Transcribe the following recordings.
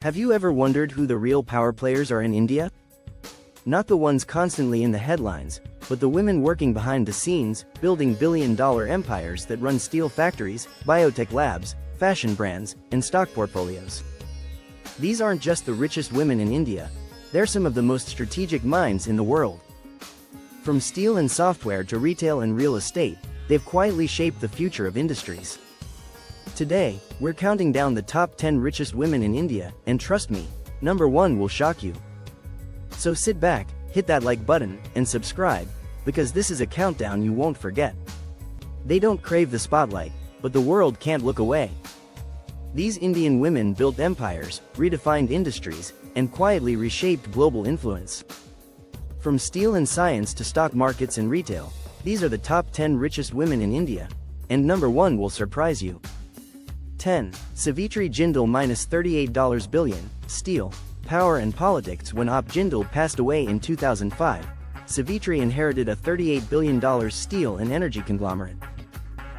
Have you ever wondered who the real power players are in India? Not the ones constantly in the headlines, but the women working behind the scenes, building billion-dollar empires that run steel factories, biotech labs, fashion brands, and stock portfolios. These aren't just the richest women in India, they're some of the most strategic minds in the world. From steel and software to retail and real estate, they've quietly shaped the future of industries. Today, we're counting down the top 10 richest women in India, and trust me, number 1 will shock you. So sit back, hit that like button, and subscribe, because this is a countdown you won't forget. They don't crave the spotlight, but the world can't look away. These Indian women built empires, redefined industries, and quietly reshaped global influence. From steel and science to stock markets and retail, these are the top 10 richest women in India, and number 1 will surprise you. 10. Savitri Jindal -$38 billion, Steel, Power and Politics. When Jindal passed away in 2005, Savitri inherited a $38 billion steel and energy conglomerate.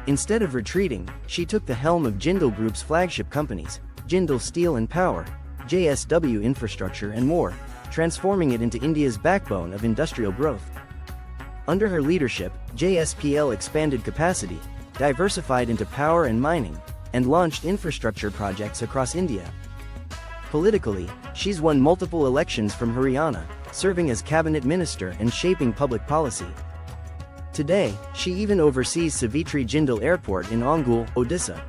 Instead of retreating, she took the helm of Jindal Group's flagship companies, Jindal Steel and Power, JSW Infrastructure and more, transforming it into India's backbone of industrial growth. Under her leadership, JSPL expanded capacity, diversified into power and mining, and launched infrastructure projects across India. Politically, she's won multiple elections from Haryana, serving as cabinet minister and shaping public policy. Today, she even oversees Savitri Jindal Airport in Ongole, Odisha.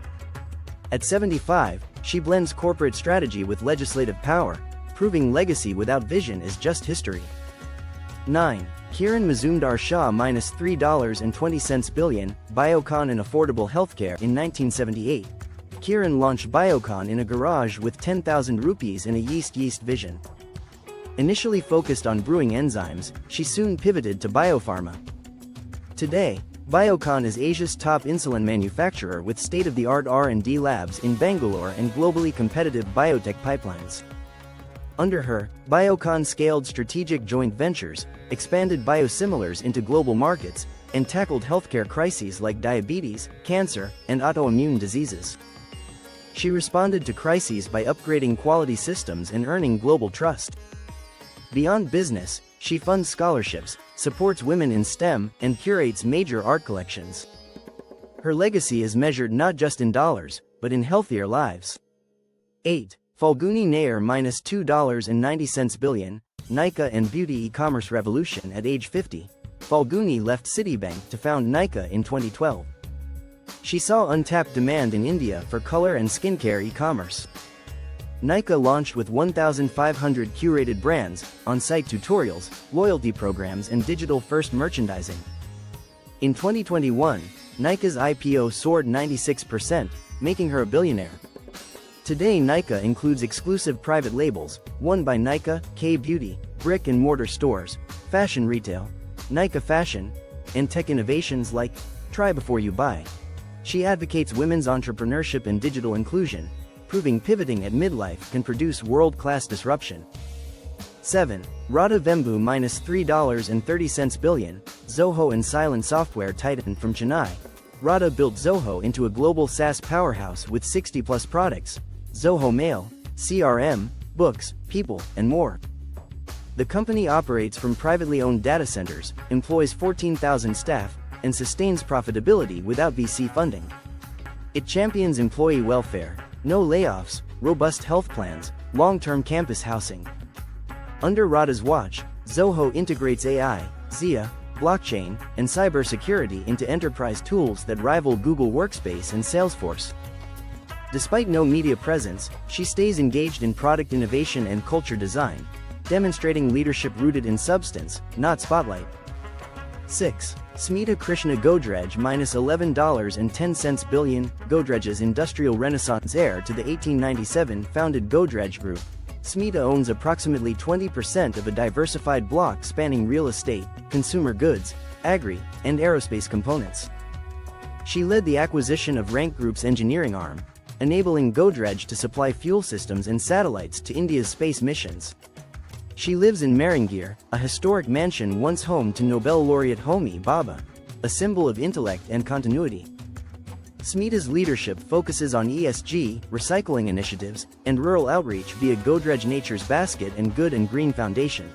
At 75, she blends corporate strategy with legislative power, proving legacy without vision is just history. 9. Kiran Mazumdar Shah -$3.20 billion, Biocon and Affordable Healthcare. In 1978, Kiran launched Biocon in a garage with 10,000 rupees and a yeast vision. Initially focused on brewing enzymes, she soon pivoted to biopharma. Today, Biocon is Asia's top insulin manufacturer with state-of-the-art R&D labs in Bangalore and globally competitive biotech pipelines. Under her, Biocon scaled strategic joint ventures, expanded biosimilars into global markets, and tackled healthcare crises like diabetes, cancer, and autoimmune diseases. She responded to crises by upgrading quality systems and earning global trust. Beyond business, she funds scholarships, supports women in STEM, and curates major art collections. Her legacy is measured not just in dollars, but in healthier lives. 8. Falguni Nair -$2.90 billion, Nykaa and beauty e-commerce revolution. At age 50, Falguni left Citibank to found Nykaa in 2012. She saw untapped demand in India for color and skincare e-commerce. Nykaa launched with 1,500 curated brands, on-site tutorials, loyalty programs and digital-first merchandising. In 2021, Nykaa's IPO soared 96%, making her a billionaire. Today Nykaa includes exclusive private labels, One by Nykaa, K-Beauty, brick-and-mortar stores, fashion retail, Nykaa Fashion, and tech innovations like Try Before You Buy. She advocates women's entrepreneurship and digital inclusion, proving pivoting at midlife can produce world-class disruption. 7. Radha Vembu -$3.30 billion, Zoho and silent software titan. From Chennai, Radha built Zoho into a global SaaS powerhouse with 60-plus products, Zoho Mail, CRM, books, people, and more. The company operates from privately owned data centers, employs 14,000 staff, and sustains profitability without VC funding. It champions employee welfare, no layoffs, robust health plans, long-term campus housing. Under Radha's watch, Zoho integrates AI, Zia, blockchain, and cybersecurity into enterprise tools that rival Google Workspace and Salesforce. Despite no media presence, she stays engaged in product innovation and culture design, demonstrating leadership rooted in substance, not spotlight. 6. Smita Krishna Godrej -$11.10 billion, Godrej's industrial renaissance heir to the 1897 founded Godrej Group. Smita owns approximately 20% of a diversified block spanning real estate, consumer goods, agri, and aerospace components. She led the acquisition of Rank Group's engineering arm, enabling Godrej to supply fuel systems and satellites to India's space missions. She lives in Maringir, a historic mansion once home to Nobel laureate Homi Bhabha, a symbol of intellect and continuity. Smita's leadership focuses on ESG, recycling initiatives, and rural outreach via Godrej Nature's Basket and Good and Green Foundation.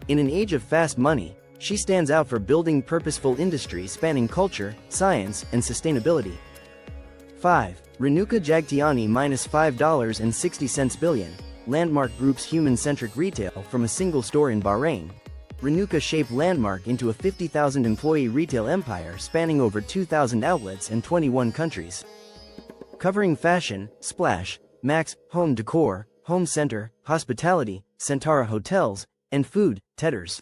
In an age of fast money, she stands out for building purposeful industries spanning culture, science, and sustainability. 5. Renuka Jagtiani -$5.60 billion, Landmark Group's human-centric retail from a single store in Bahrain. Renuka shaped Landmark into a 50,000-employee retail empire spanning over 2,000 outlets and 21 countries. Covering fashion, Splash, Max, home decor, home center, hospitality, Centaura hotels, and food, Tedders.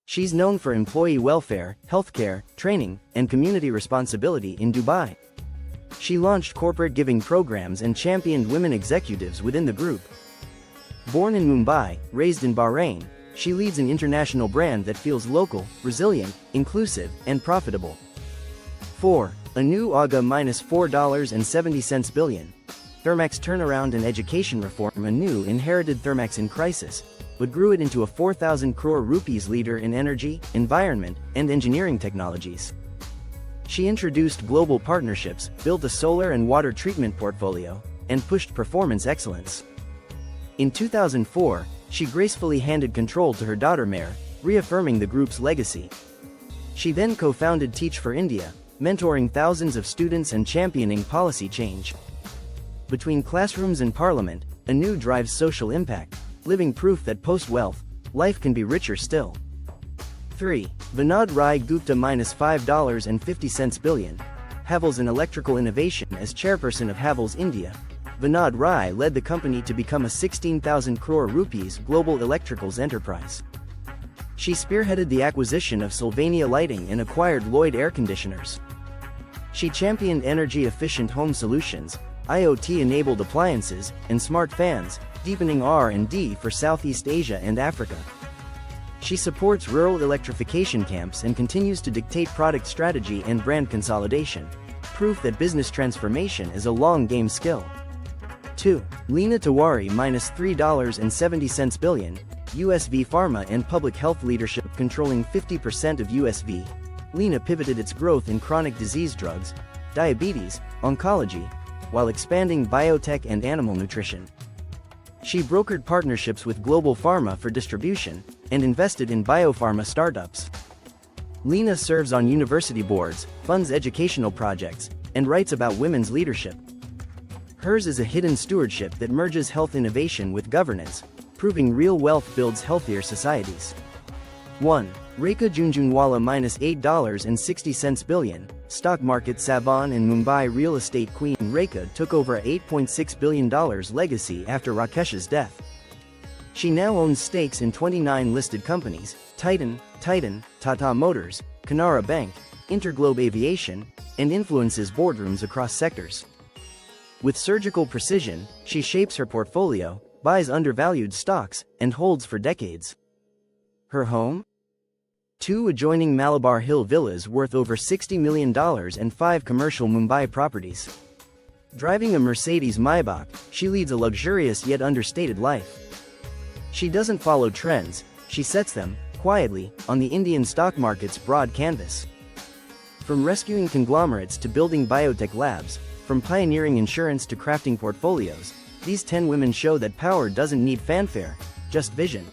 She's known for employee welfare, healthcare, training, and community responsibility in Dubai. She launched corporate giving programs and championed women executives within the group. Born in Mumbai, raised in Bahrain, she leads an international brand that feels local, resilient, inclusive, and profitable. 4. Anu Aga -$4.70 billion. Thermax turnaround and education reform. Anu inherited Thermax in crisis, but grew it into a 4,000 crore rupees leader in energy, environment, and engineering technologies. She introduced global partnerships, built a solar and water treatment portfolio, and pushed performance excellence. In 2004, she gracefully handed control to her daughter Meher, reaffirming the group's legacy. She then co-founded Teach for India, mentoring thousands of students and championing policy change. Between classrooms and parliament, Anu drives social impact, living proof that post-wealth, life can be richer still. 3. Vinod Rai Gupta -$5.50 billion. Havells in electrical innovation. As chairperson of Havells India, Vinod Rai led the company to become a 16,000 crore rupees global electricals enterprise. She spearheaded the acquisition of Sylvania Lighting and acquired Lloyd Air Conditioners. She championed energy-efficient home solutions, IoT-enabled appliances, and smart fans, deepening R&D for Southeast Asia and Africa. She supports rural electrification camps and continues to dictate product strategy and brand consolidation, proof that business transformation is a long-game skill. 2. Leena Tiwari -$3.70 billion, USV Pharma and Public Health leadership. Controlling 50% of USV, Leena pivoted its growth in chronic disease drugs, diabetes, oncology, while expanding biotech and animal nutrition. She brokered partnerships with global pharma for distribution, and invested in biopharma startups. Leena serves on university boards, funds educational projects, and writes about women's leadership. Hers is a hidden stewardship that merges health innovation with governance, proving real wealth builds healthier societies. 1. Rekha Jhunjhunwala -$8.60 billion, stock market savant and Mumbai real estate queen. Rekha took over a $8.6 billion legacy after Rakesh's death. She now owns stakes in 29 listed companies: Titan, Tata Motors, Canara Bank, Interglobe Aviation, and influences boardrooms across sectors. With surgical precision, she shapes her portfolio, buys undervalued stocks, and holds for decades. Her home? 2 adjoining Malabar Hill villas worth over $60 million and 5 commercial Mumbai properties. Driving a Mercedes Maybach, she leads a luxurious yet understated life. She doesn't follow trends, she sets them, quietly, on the Indian stock market's broad canvas. From rescuing conglomerates to building biotech labs, from pioneering insurance to crafting portfolios, these 10 women show that power doesn't need fanfare, just vision.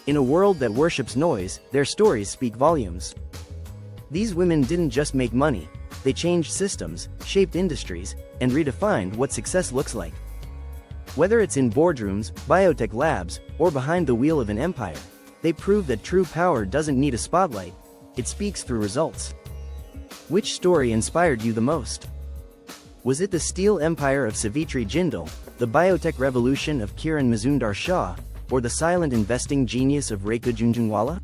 In a world that worships noise, their stories speak volumes. These women didn't just make money, they changed systems, shaped industries, and redefined what success looks like. Whether it's in boardrooms, biotech labs, or behind the wheel of an empire, they prove that true power doesn't need a spotlight, it speaks through results. Which story inspired you the most? Was it the steel empire of Savitri Jindal, the biotech revolution of Kiran Mazumdar-Shaw, or the silent investing genius of Rekha Jhunjhunwala?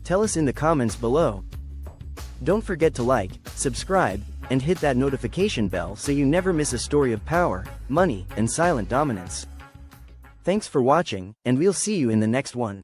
Tell us in the comments below. Don't forget to like, subscribe, and hit that notification bell so you never miss a story of power, money, and silent dominance. Thanks for watching, and we'll see you in the next one.